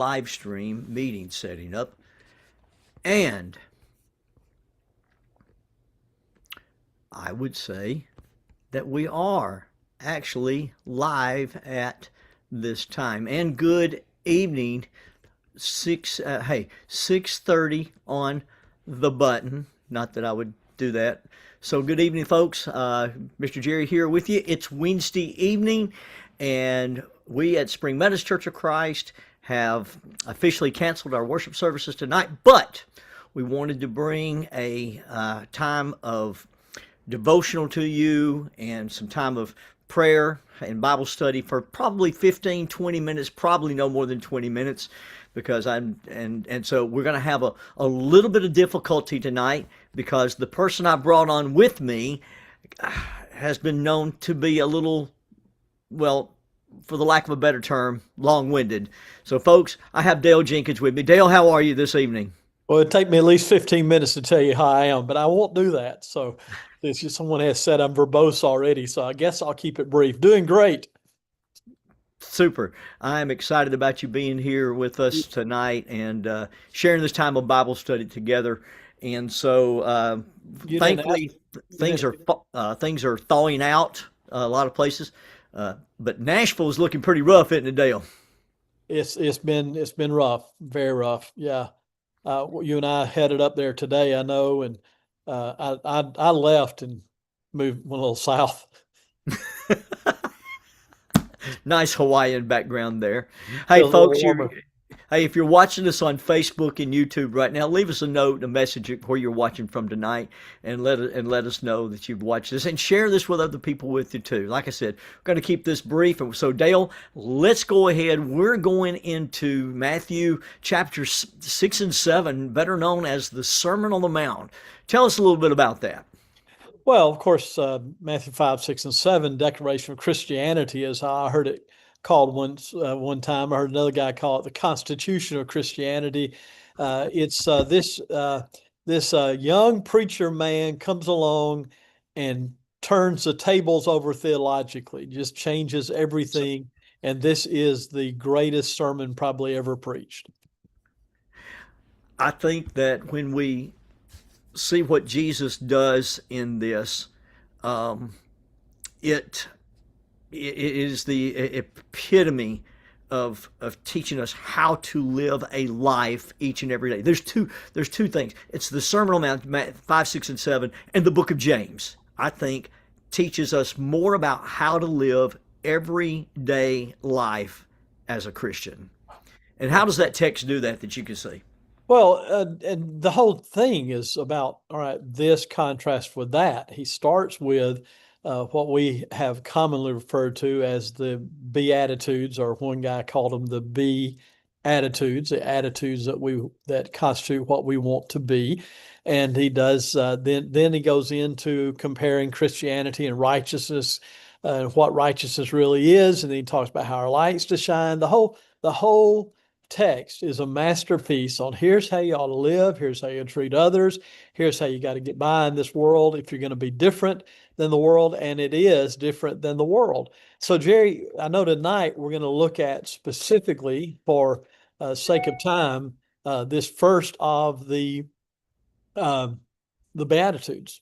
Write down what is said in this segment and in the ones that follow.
live stream meeting setting up. And I would say that we are actually live at this time. And good evening, 6:30 on the button. Not that I would do that. So good evening, folks. Mr. Jerry here with you. It's Wednesday evening, and we at Spring Meadows Church of Christ have officially canceled our worship services tonight, but we wanted to bring a time of devotional to you and some time of prayer and Bible study for probably 15, 20 minutes, probably no more than 20 minutes, because so we're going to have a little bit of difficulty tonight because the person I brought on with me has been known to be a little, well, for the lack of a better term, long-winded. So, folks, I have Dale Jenkins with me. Dale, how are you this evening? Well, it'd take me at least 15 minutes to tell you how I am, but I won't do that. So it's just someone has said I'm verbose already, so I guess I'll keep it brief. Doing great. Super. I'm excited about you being here with us tonight and sharing this time of Bible study together. And so, You didn't ask, thankfully, you didn't, things are thawing out a lot of places. But Nashville is looking pretty rough, isn't it, Dale? it's been rough, very rough. Yeah. You and I headed up there today, I know, and I left and moved went a little south. Nice Hawaiian background there. Hey, Feels a little folks, warmer. if you're watching us on Facebook and YouTube right now, leave us a note, a message where you're watching from tonight, and let us know that you've watched this, and share this with other people with you too. Like I said, we're going to keep this brief. And so, Dale, let's go ahead. We're going into Matthew chapters 6 and 7, better known as the Sermon on the Mount. Tell us a little bit about that. Well, of course, Matthew 5, 6, and 7, Declaration of Christianity is how I heard it called one time. I heard another guy call it the Constitution of Christianity. It's this young preacher man comes along and turns the tables over theologically, just changes everything. And this is the greatest sermon probably ever preached. I think that when we see what Jesus does in this, um, it it is the epitome of teaching us how to live a life each and every day. There's two things. It's the Sermon on the Mount 5, 6, and 7, and the Book of James. I think teaches us more about how to live everyday life as a Christian. And how does that text do that you can see? Well, and the whole thing is about, all right, this contrast with that. He starts with what we have commonly referred to as the Beatitudes, or one guy called them the Be attitudes, the attitudes that constitute what we want to be. And he does then he goes into comparing Christianity and righteousness, what righteousness really is, and then he talks about how our lights to shine. The whole text is a masterpiece on here's how you ought to live, here's how you treat others, here's how you got to get by in this world if you're going to be different than the world, and it is different than the world. So, Jerry, I know tonight we're going to look at specifically, for sake of time, this first of uh, the Beatitudes.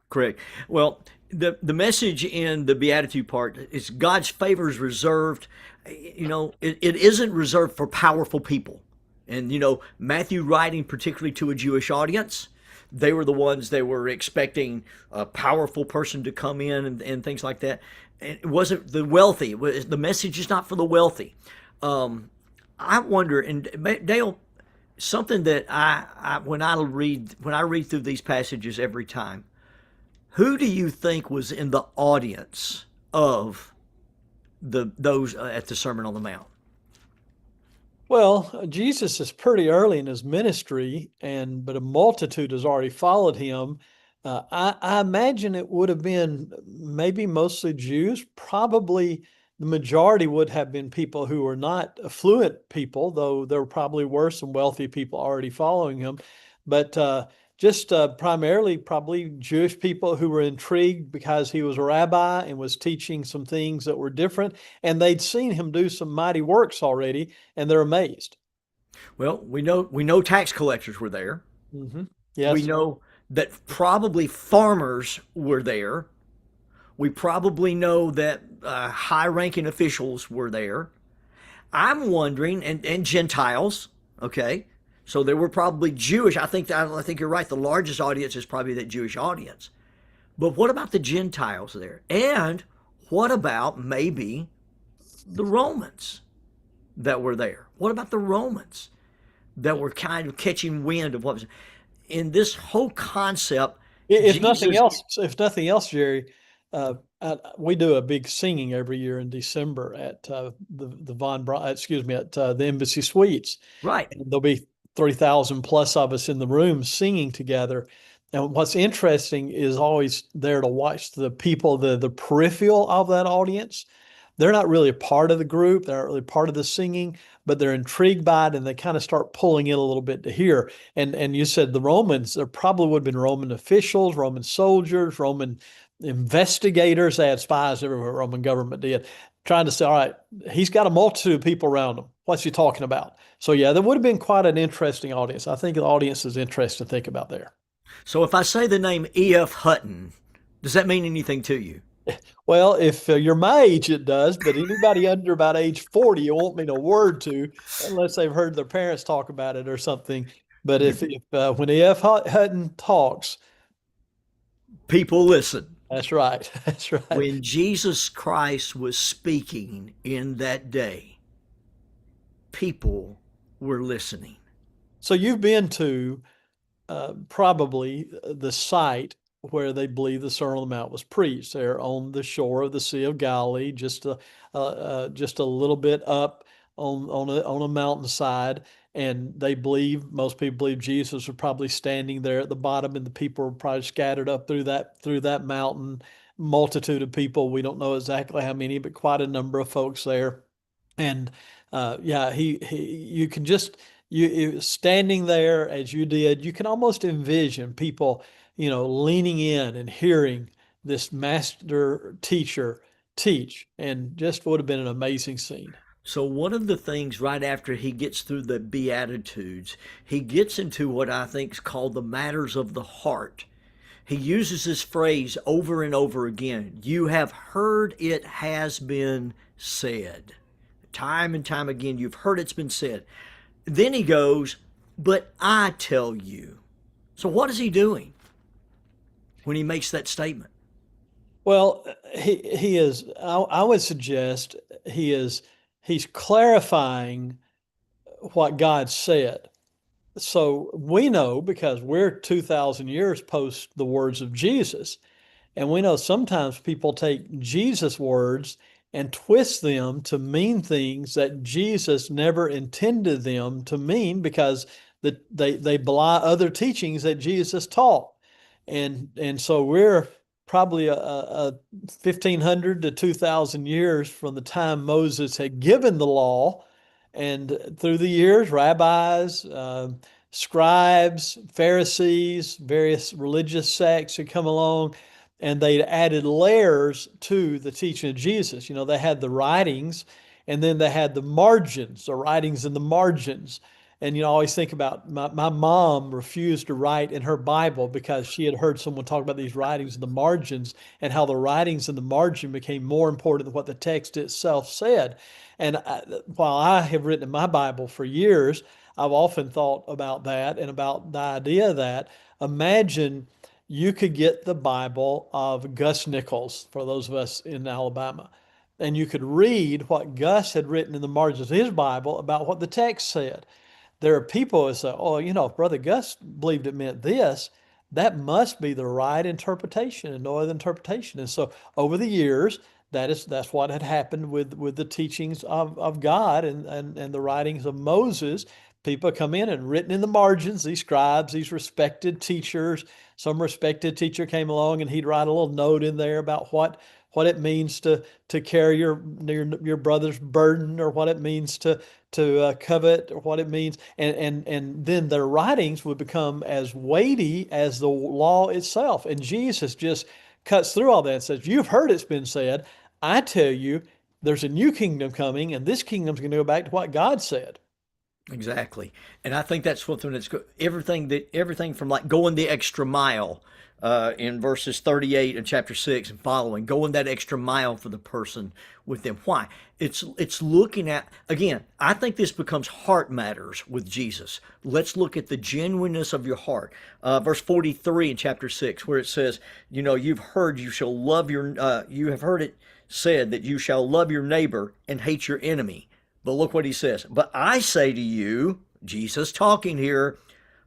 Correct. Well, the message in the Beatitude part is God's favor is reserved. It isn't reserved for powerful people. And, Matthew writing particularly to a Jewish audience, they were the ones they were expecting a powerful person to come in and things like that. And it wasn't the wealthy. The message is not for the wealthy. I wonder, and Dale, something that when I read through these passages every time, who do you think was in the audience of those at the Sermon on the Mount? Well, Jesus is pretty early in his ministry, but a multitude has already followed him. I imagine it would have been maybe mostly Jews. Probably the majority would have been people who were not affluent people, though there probably were some wealthy people already following him. But just primarily probably Jewish people who were intrigued because he was a rabbi and was teaching some things that were different, and they'd seen him do some mighty works already, and they're amazed. Well, we know tax collectors were there. Hmm. We Yes. know that probably farmers were there. We probably know that high-ranking officials were there. I'm wondering, and Gentiles, okay. So there were probably Jewish. I think you're right. The largest audience is probably that Jewish audience. But what about the Gentiles there? And what about maybe the Romans that were there? What about the Romans that were kind of catching wind of what was in this whole concept? If nothing Jesus, else, Jerry, we do a big singing every year in December at the excuse me, at the Embassy Suites. right? And there'll be 3,000 plus of us in the room singing together. And what's interesting is always there to watch the people, the peripheral of that audience. They're not really a part of the group. They're not really part of the singing, but they're intrigued by it and they kind of start pulling in a little bit to hear. And you said the Romans, there probably would have been Roman officials, Roman soldiers, Roman investigators. They had spies everywhere, Roman government did, trying to say, all right, he's got a multitude of people around him. What's he talking about? So yeah, there would have been quite an interesting audience. I think the audience is interesting to think about there. So if I say the name E.F. Hutton, does that mean anything to you? Well, if you're my age, it does, but anybody under about age 40, you won't mean a word to unless they've heard their parents talk about it or something. But You, if when E.F. Hutton talks, people listen. that's right. That's right. When Jesus Christ was speaking in that day, people were listening. So you've been to probably the site where they believe the Sermon on the Mount was preached. They're on the shore of the Sea of Galilee, just a little bit up on a mountainside. And they believe most people believe Jesus was probably standing there at the bottom, and the people were probably scattered up through that mountain. Multitude of people. We don't know exactly how many, but quite a number of folks there. And yeah, you can just standing there as you did, you can almost envision people, leaning in and hearing this master teacher teach, and just would have been an amazing scene. So, one of the things right after he gets through the Beatitudes, he gets into what I think is called the matters of the heart. He uses this phrase over and over again. You have heard it has been said. Time and time again, you've heard it's been said. Then he goes, but I tell you. So, what is he doing when he makes that statement? Well, he is. I would suggest he's clarifying what God said. So we know because we're 2,000 years post the words of Jesus. And we know sometimes people take Jesus' words and twist them to mean things that Jesus never intended them to mean because they belie other teachings that Jesus taught. And so we're probably a 1,500 to 2,000 years from the time Moses had given the law. And through the years, rabbis, scribes, Pharisees, various religious sects had come along, and they added layers to the teaching of Jesus. They had the writings, and then they had the margins, the writings and the margins. And I always think about my mom refused to write in her Bible because she had heard someone talk about these writings in the margins and how the writings in the margin became more important than what the text itself said. And while I have written in my Bible for years, I've often thought about that and about the idea that imagine you could get the Bible of Gus Nichols, for those of us in Alabama, and you could read what Gus had written in the margins of his Bible about what the text said. There are people who say, oh, if Brother Gus believed it meant this, that must be the right interpretation and no other interpretation. And so over the years, that's what had happened with the teachings of God and the writings of Moses. People come in and written in the margins, these scribes, these respected teachers. Some respected teacher came along and he'd write a little note in there about what it means to carry your brother's burden, or what it means to covet, or what it means, and then their writings would become as weighty as the law itself. And Jesus just cuts through all that and says, "You've heard it's been said. I tell you, there's a new kingdom coming, and this kingdom's going to go back to what God said." Exactly. And I think that's what that's everything from like going the extra mile in verses 38 in chapter 6 and following, going that extra mile for the person with them. Why? It's looking at, again, I think this becomes heart matters with Jesus. Let's look at the genuineness of your heart. Verse 43 in chapter 6, where it says, you've heard you have heard it said that you shall love your neighbor and hate your enemy. But look what he says. But I say to you, Jesus talking here,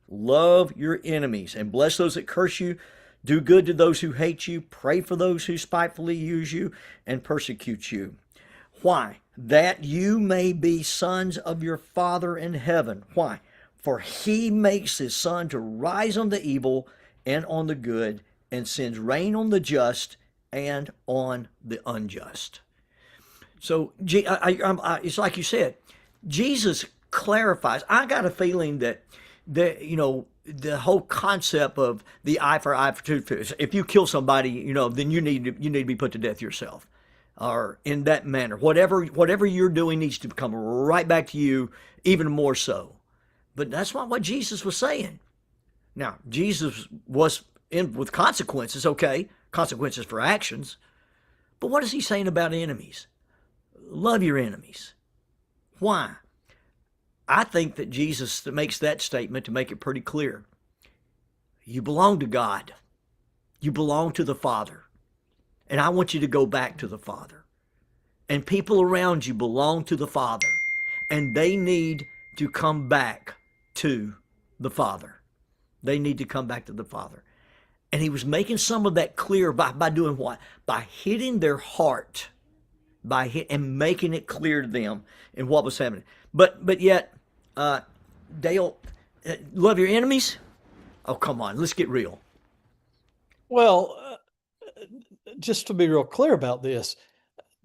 love your enemies and bless those that curse you. Do good to those who hate you. Pray for those who spitefully use you and persecute you. Why? That you may be sons of your Father in heaven. Why? For he makes his sun to rise on the evil and on the good, and sends rain on the just and on the unjust. So it's like you said, Jesus clarifies. I got a feeling that the whole concept of the eye for eye for tooth. If you kill somebody, then you need to be put to death yourself, or in that manner. Whatever you're doing needs to come right back to you, even more so. But that's not what Jesus was saying. Now Jesus was in with consequences. Okay, consequences for actions. But what is he saying about enemies? Love your enemies. Why? I think that Jesus makes that statement to make it pretty clear. You belong to God. You belong to the Father. And I want you to go back to the Father. And people around you belong to the Father. And they need to come back to the Father. They need to come back to the Father. And he was making some of that clear by doing what? By hitting their heart, and making it clear to them in what was happening. But yet, Dale, love your enemies? Oh, come on, let's get real. Well, just to be real clear about this,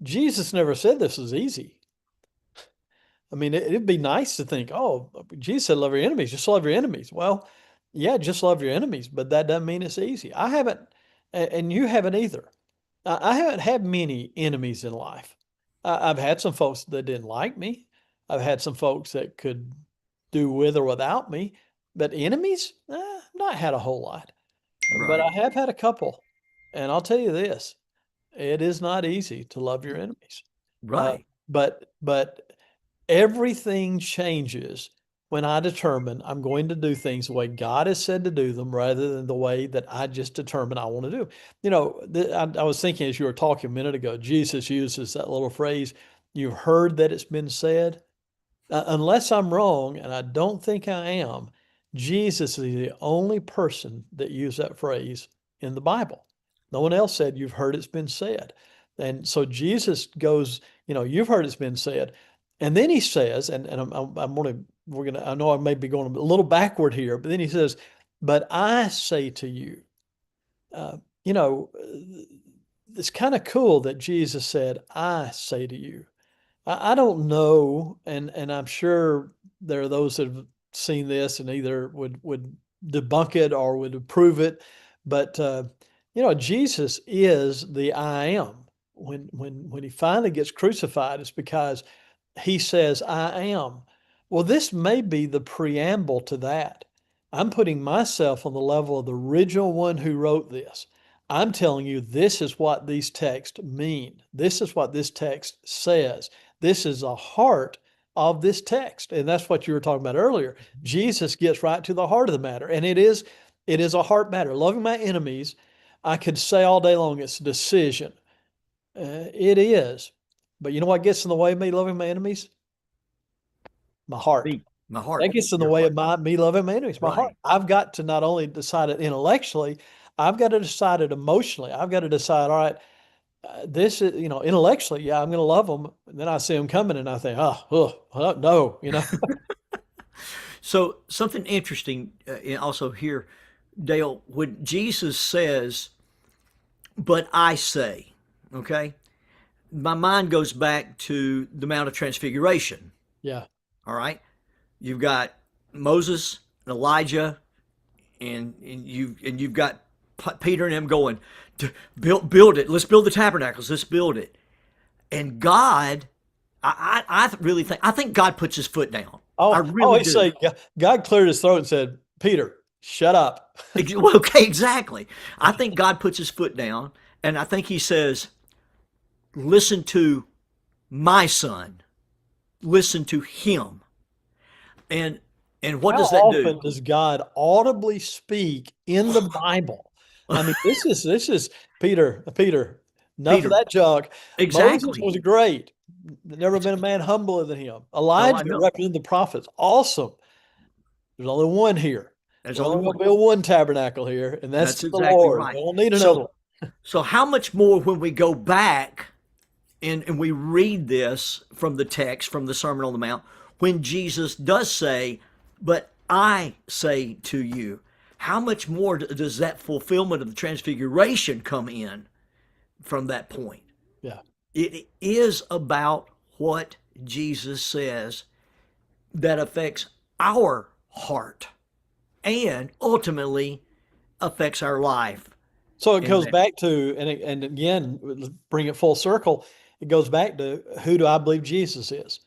Jesus never said this was easy. I mean, it'd be nice to think, oh, Jesus said, love your enemies, just love your enemies. Well, yeah, just love your enemies, but that doesn't mean it's easy. I haven't, and you haven't either. I haven't had many enemies in life. I've had some folks that didn't like me. I've had some folks that could do with or without me, but enemies, not had a whole lot. But Right, I have had a couple, and I'll tell you this, it is not easy to love your enemies. Uh, right, but everything changes when I determine I'm going to do things the way God has said to do them rather than the way that I just determine I want to do. I was thinking as you were talking a minute ago, Jesus uses that little phrase, you've heard that it's been said. Unless I'm wrong, and I don't think I am, Jesus is the only person that used that phrase in the Bible. No one else said, you've heard it's been said. And so Jesus goes, you've heard it's been said. And then he says, and I know I may be going a little backward here, but then he says, but I say to you, uh, you know, it's kind of cool that Jesus said, I say to you. I don't know, and I'm sure there are those that have seen this and either would debunk it or would approve it. But Jesus is the I am. When he finally gets crucified, it's because he says, I am. Well, this may be the preamble to that. I'm putting myself on the level of the original one who wrote this. I'm telling you, this is what these texts mean. This is what this text says. This is the heart of this text. And that's what you were talking about earlier. Jesus gets right to the heart of the matter. And it is a heart matter. Loving my enemies, I could say all day long, it's a decision. It is. But you know what gets in the way of me loving my enemies? My heart. me, my heart, That gets in the your way heart. of me loving my enemies, my heart. Right. I've got to not only decide it intellectually, I've got to decide it emotionally. I've got to decide, all right, this is, intellectually, yeah, I'm going to love them. And then I see them coming and I think, no. So something interesting also here, Dale, when Jesus says, "But I say," okay, my mind goes back to the Mount of Transfiguration. Yeah. All right, you've got Moses, Elijah, and you've got Peter and them going to build it. Let's build the tabernacles. Let's build it. And God, I really think God puts his foot down. I Oh, really he do. say God cleared his throat and said, "Peter, shut up." Well, okay, exactly. I think God puts his foot down, and I think he says, "Listen to my son. Listen to him." And and what How does that do? often does God audibly speak in the Bible? I mean, this is Peter, enough of Peter, that junk. Moses exactly. was great. Never been a man humbler than him. Oh, I Elijah know. represented the prophets. Awesome. There's only one here. There's We're only only going one. to build one tabernacle here, and that's That's to the exactly Lord. We right. don't need another So, one. so how much more when we go back and we read this from the text, from the Sermon on the Mount, when Jesus does say, "But I say to you," how much more does that fulfillment of the transfiguration come in from that point? Yeah. It is about what Jesus says that affects our heart and ultimately affects our life So it in goes that. back to, and again, let's bring it full circle. It goes back to, who do I believe Jesus is?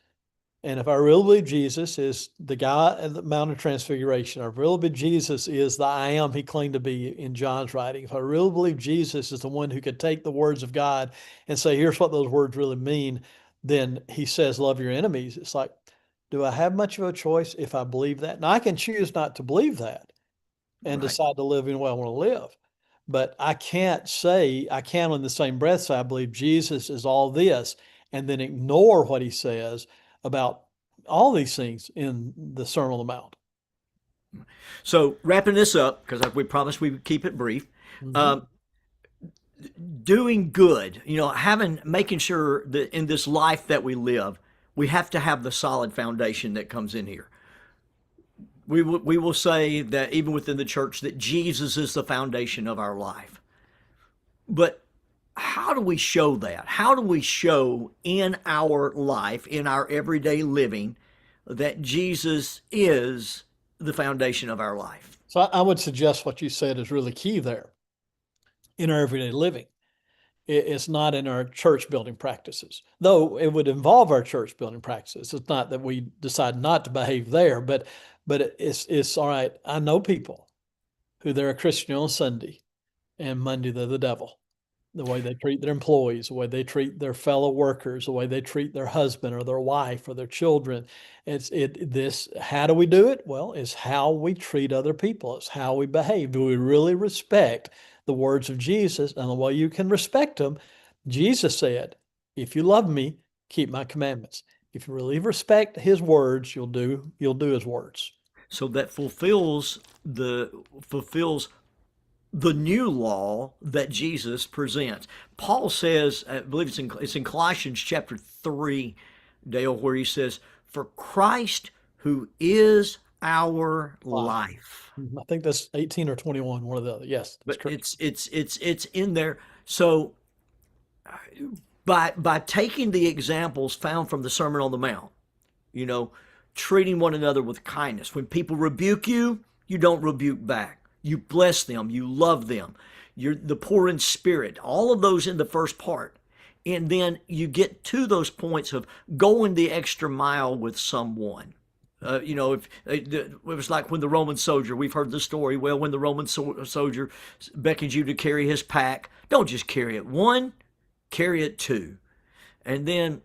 And if I really believe Jesus is the guy at the Mount of Transfiguration, I really believe Jesus is the I am he claimed to be in John's writing, if I really believe Jesus is the one who could take the words of God and say, here's what those words really mean, then he says, love your enemies. It's like, do I have much of a choice if I believe that? Now, I can choose not to believe that and Right. decide to live in the way I want to live. But I can't in the same breath say I believe Jesus is all this and then ignore what he says about all these things in the Sermon on the Mount. So wrapping this up, because we promised we would keep it brief. Mhm. Um, Doing good, having making sure that in this life that we live, we have to have the solid foundation that comes in here. We will say that even within the church that Jesus is the foundation of our life. But how do we show that? How do we show in our life, in our everyday living, that Jesus is the foundation of our life? So I would suggest what you said is really key there in our everyday living. It's not in our church building practices, though it would involve our church building practices. It's not that we decide not to behave there, but it's all right. I know people who they're a Christian on Sunday and Monday they're the devil. The way they treat their employees, the way they treat their fellow workers, the way they treat their husband or their wife or their children. How do we do it? Well, it's how we treat other people. It's how we behave. Do we really respect the words of Jesus? And the way you can respect them, Jesus said, if you love me, keep my commandments. If you really respect his words, you'll do his words. So that fulfills the new law that Jesus presents. Paul says, I believe it's in Colossians chapter 3, Dale, where he says, "For Christ, who is our Life. life." I think that's 18 or 21, one or the other. Yes, that's But correct. it's in there. So by taking the examples found from the Sermon on the Mount, you know, treating one another with kindness. When people rebuke you, you don't rebuke back. You bless them, you love them. You're the poor in spirit. All of those in the first part. And then you get to those points of going the extra mile with someone. If it was like when the Roman soldier, we've heard the story. Well, when the Roman soldier beckons you to carry his pack, don't just carry it one, carry it two. And then,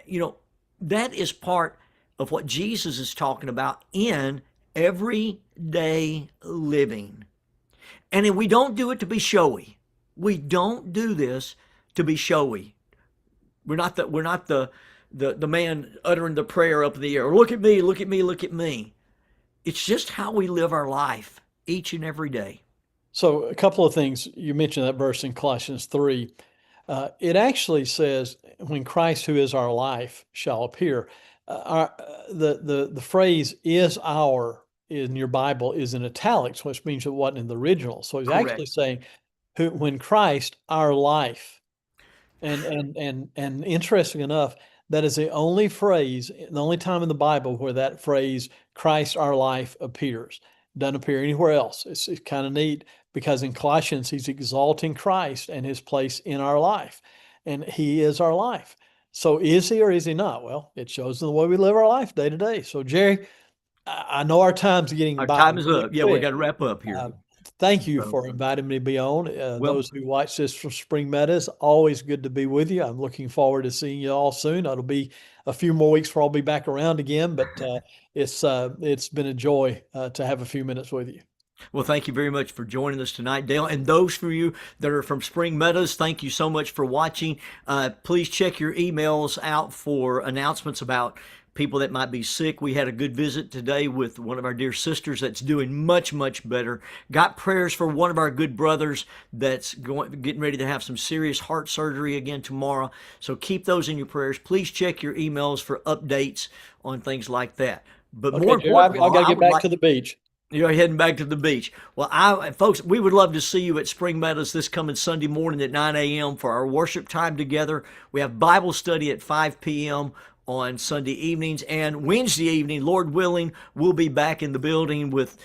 you know, that is part of what Jesus is talking about in everyday living. And we don't do it to be showy. We don't do this to be showy. We're not the man uttering the prayer up in the air. Look at me, look at me, look at me. It's just how we live our life each and every day. So a couple of things. You mentioned that verse in Colossians 3. It actually says, when Christ, who is our life, shall appear. The phrase is our in your Bible is in italics, which means it wasn't in the original. So he's actually Correct. saying, when Christ, our life. And interesting enough, that is the only phrase, the only time in the Bible where that phrase "Christ our life" appears. Doesn't appear anywhere else. It's kind of neat because in Colossians he's exalting Christ and his place in our life, and he is our life. So is he or is he not? Well, it shows in the way we live our life day to day. So Jerry, I know our time's getting Our by time is really up. Yeah, we got quick. to wrap up here. Uh, Thank you So, for inviting me to be on. well, Those who watch this from Spring Meadows, always good to be with you. I'm looking forward to seeing you all soon. It'll be a few more weeks before I'll be back around again, but it's been a joy to have a few minutes with you. well, thank you very much for joining us tonight, Dale. And those for you that are from Spring Meadows, thank you so much for watching. Please check your emails out for announcements about people that might be sick. We had a good visit today with one of our dear sisters that's doing much, much better. Got prayers for one of our good brothers that's getting ready to have some serious heart surgery again tomorrow. So keep those in your prayers. Please check your emails for updates on things like that. But Okay, more Jerry, important of I've all, got to I get would back like to the beach. you're heading back to the beach. Well, folks, we would love to see you at Spring Meadows this coming Sunday morning at 9 a.m. for our worship time together. We have Bible study at 5 p.m. on Sunday evenings, and Wednesday evening, Lord willing, we'll be back in the building with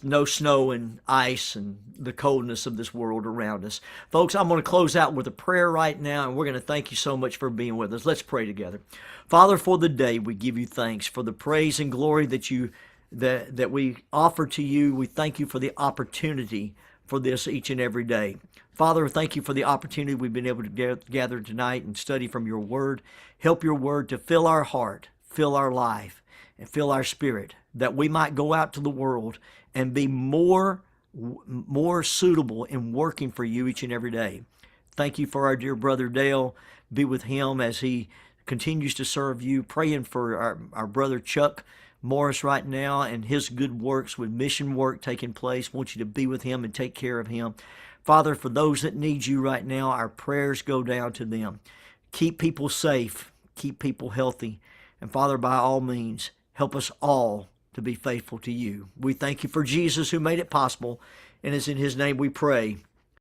no snow and ice and the coldness of this world around us. Folks, I'm going to close out with a prayer right now, and we're going to thank you so much for being with us. Let's pray together. Father, for the day, we give you thanks for the praise and glory that we offer to you. We thank you for the opportunity for this each and every day. Father, thank you for the opportunity we've been able to gather tonight and study from your word. Help your word to fill our heart, fill our life, and fill our spirit, that we might go out to the world and be more suitable in working for you each and every day. Thank you for our dear brother Dale. Be with him as he continues to serve you. Praying for our brother Chuck Morris right now and his good works with mission work taking place. Want you to be with him and take care of him. Father, for those that need you right now, our prayers go down to them. Keep people safe, keep people healthy, and Father, by all means, help us all to be faithful to you. We thank you for Jesus who made it possible, and it's in his name we pray.